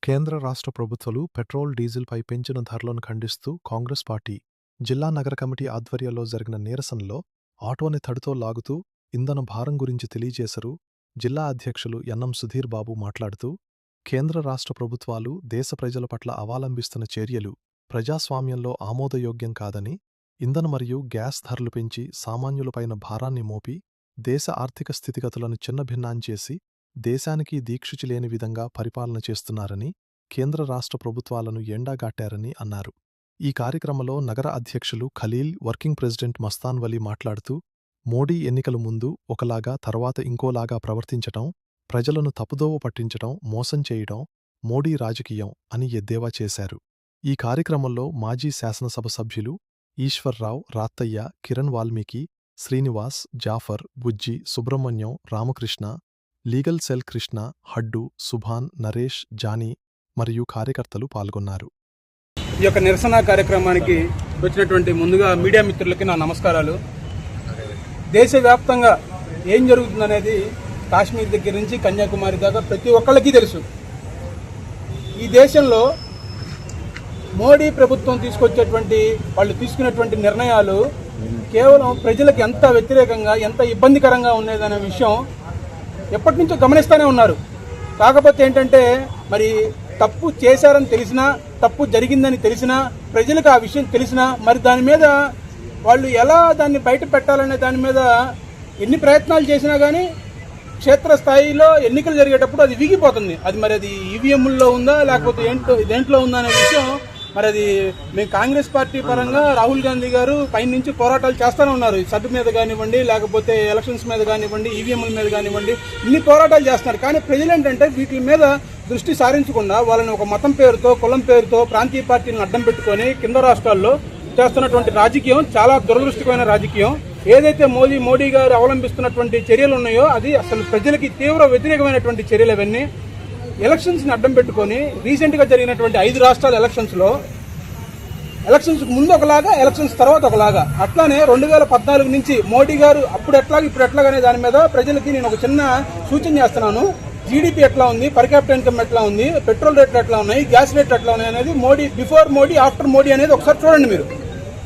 కేంద్ర రాష్ట్ర ప్రభుత్వాలు పెట్రోల్, డీజిల్పై పెంచిన ధరలను ఖండిస్తూ కాంగ్రెస్ పార్టీ జిల్లా నగర కమిటీ ఆధ్వర్యంలో జరిగిన నిరసనలో ఆటోని తడితో లాగుతూ ఇంధన భారం గురించి తెలియజేశారు. జిల్లా అధ్యక్షులు యన్నం సుధీర్ బాబు మాట్లాడుతూ, కేంద్ర రాష్ట్ర ప్రభుత్వాలు దేశ ప్రజల పట్ల అవలంబిస్తున్న చర్యలు ప్రజాస్వామ్యంలో ఆమోదయోగ్యం కాదని, ఇంధన మరియు గ్యాస్ ధరలు పెంచి సామాన్యులపైన భారాన్ని మోపి దేశ ఆర్థిక స్థితిగతులను చిన్నభిన్నం చేసి దేశానికి దీక్షిచి లేని విధంగా పరిపాలన చేస్తున్నారని, కేంద్ర రాష్ట్ర ప్రభుత్వాలను ఎండగట్టారని అన్నారు. ఈ కార్యక్రమంలో నగర అధ్యక్షులు ఖలీల్, వర్కింగ్ ప్రెసిడెంట్ మస్తాన్ వలీ మాట్లాడుతూ, మోడీ ఎన్నికల ముందు ఒకలాగా తర్వాత ఇంకోలాగా ప్రవర్తించటం, ప్రజలను తప్పుదోవ పట్టించటం, మోసం చేయడం మోడీ రాజకీయం అని ఎద్దేవా చేశారు. ఈ కార్యక్రమంలో మాజీ శాసనసభ సభ్యులు Eshwarrao, Rattaiah, Kiran Valmiki, Srinivas, Jafar, Bujji, Subrahmanyam, Ramakrishna, legal cell Krishna, Haddu, Subhan, Naresh, Johnny మరియు కార్యకర్తలు పాల్గొన్నారు. ఈ యొక్క నిరసన కార్యక్రమానికి వచ్చినటువంటి ముందుగా మీడియా మిత్రులకి నా నమస్కారాలు. దేశవ్యాప్తంగా ఏం జరుగుతుందనేది కాశ్మీర్ దగ్గర నుంచి కన్యాకుమారి దాకా ప్రతి ఒక్కళ్ళకి తెలుసు. ఈ దేశంలో మోడీ ప్రభుత్వం వాళ్ళు తీసుకున్నటువంటి నిర్ణయాలు కేవలం ప్రజలకు ఎంత వ్యతిరేకంగా, ఎంత ఇబ్బందికరంగా ఉండేదనే విషయం ఎప్పటి నుంచో గమనిస్తూనే ఉన్నారు. కాకపోతే ఏంటంటే, మరి తప్పు చేశారని తెలిసినా, తప్పు జరిగిందని తెలిసినా, ప్రజలకు ఆ విషయం తెలిసినా, మరి దాని మీద వాళ్ళు ఎలా దాన్ని బయట పెట్టాలనే దాని మీద ఎన్ని ప్రయత్నాలు చేసినా కానీ క్షేత్రస్థాయిలో ఎన్నికలు జరిగేటప్పుడు అది వీగిపోతుంది. అది ఈవీఎంల్లో ఉందా లేకపోతే దేంట్లో ఉందా అనే విషయం మరి అది మేము కాంగ్రెస్ పార్టీ పరంగా రాహుల్ గాంధీ గారు పైన నుంచి పోరాటాలు చేస్తూనే ఉన్నారు. సబ్ మీద కానివ్వండి, లేకపోతే ఎలక్షన్స్ మీద కానివ్వండి, ఈవీఎంల మీద కానివ్వండి, ఇన్ని పోరాటాలు చేస్తున్నారు. కానీ ప్రజలు ఏంటంటే వీటి మీద దృష్టి సారించకుండా వాళ్ళని ఒక మతం పేరుతో, కులం పేరుతో, ప్రాంతీయ పార్టీలను అడ్డం పెట్టుకొని కింద రాష్ట్రాల్లో చేస్తున్నటువంటి రాజకీయం చాలా దురదృష్టకరమైన రాజకీయం. ఏదైతే మోడీ గారు అవలంబిస్తున్నటువంటి చర్యలు ఉన్నాయో అది అసలు ప్రజలకి తీవ్ర వ్యతిరేకమైనటువంటి చర్యలు. అవన్నీ ఎలక్షన్స్ని అడ్డం పెట్టుకొని రీసెంట్గా జరిగినటువంటి 5 రాష్ట్రాల ఎలక్షన్స్ ముందు ఒకలాగా, ఎలక్షన్స్ తర్వాత ఒకలాగా, అట్లానే 2014 నుంచి మోడీ గారు అప్పుడు ఎట్లాగా ఇప్పుడు ఎట్లాగనే దాని మీద ప్రజలకి నేను ఒక చిన్న సూచన చేస్తున్నాను. జీడీపీ ఎట్లా ఉంది, పర్ క్యాపిటల్ ఇన్కమ్ ఎట్లా ఉంది, పెట్రోల్ రేట్లు ఎట్లా ఉన్నాయి, గ్యాస్ రేట్లు ఎట్లా ఉన్నాయి అనేది బిఫోర్ మోడీ, ఆఫ్టర్ మోడీ అనేది ఒకసారి చూడండి. మీరు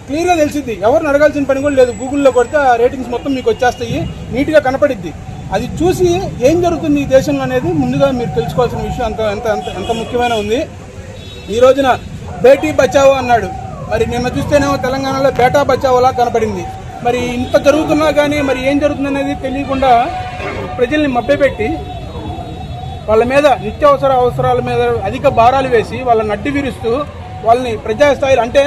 క్లియర్గా తెలిసిద్ది. ఎవరిని అడగాల్సిన పని కూడా లేదు. గూగుల్లో కొడితే ఆ రేటింగ్స్ మొత్తం మీకు వచ్చేస్తాయి, నీట్గా కనపడిద్ది. అది చూసి ఏం జరుగుతుంది ఈ దేశంలో అనేది ముందుగా మీరు తెలుసుకోవాల్సిన విషయం ఎంత ముఖ్యమైన ఉంది. ఈ రోజున బేటీ బచావో అన్నాడు, మరి నిన్న చూస్తేనేమో తెలంగాణలో బేటా బచావోలా కనపడింది. మరి ఇంత జరుగుతున్నా కానీ మరి ఏం జరుగుతుంది అనేది తెలియకుండా ప్రజల్ని మభ్యపెట్టి వాళ్ళ మీద నిత్యావసర అవసరాల మీద అధిక భారాలు వేసి వాళ్ళని అడ్డు విరుస్తూ వాళ్ళని ప్రజాస్థాయిలో, అంటే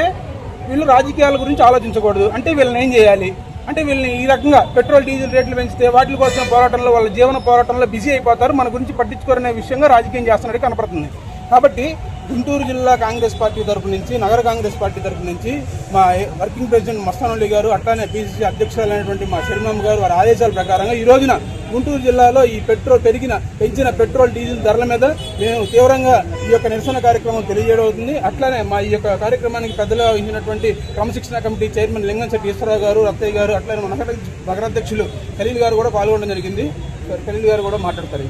వీళ్ళు రాజకీయాల గురించి ఆలోచించకూడదు, అంటే వీళ్ళని ఏం చేయాలి, అంటే వీళ్ళని ఈ రకంగా పెట్రోల్, డీజిల్ రేట్లు పెంచితే వాటి కోసం పోరాటంలో, వాళ్ళ జీవన పోరాటంలో బిజీ అయిపోతారు, మన గురించి పట్టించుకోరనే విషయంగా రాజకీయం చేస్తున్నట్టు కనపడుతుంది. కాబట్టి గుంటూరు జిల్లా కాంగ్రెస్ పార్టీ తరపు నుంచి, నగర కాంగ్రెస్ పార్టీ తరపు నుంచి మా వర్కింగ్ ప్రెసిడెంట్ మస్తాన్ వలీ గారు, అట్లానే పీసీసీ అధ్యక్షులైనటువంటి మా శర్మమ్మ గారు వారి ఆదేశాల ప్రకారంగా ఈ రోజున గుంటూరు జిల్లాలో ఈ పెంచిన పెట్రోల్, డీజిల్ ధరల మీద మేము తీవ్రంగా ఈ యొక్క నిరసన కార్యక్రమం తెలియజేయడం అవుతుంది. అట్లానే మా ఈ యొక్క కార్యక్రమానికి పెద్దలుగా వహించినటువంటి క్రమశిక్షణ కమిటీ చైర్మన్ లింగంశెట్టి ఈశ్వరరావు గారు, రత్తయ్య గారు, అట్లానే మన నగరాధ్యక్షులు ఖలీల్ గారు కూడా పాల్గొనడం జరిగింది. ఖలీల్ గారు కూడా మాట్లాడతారు.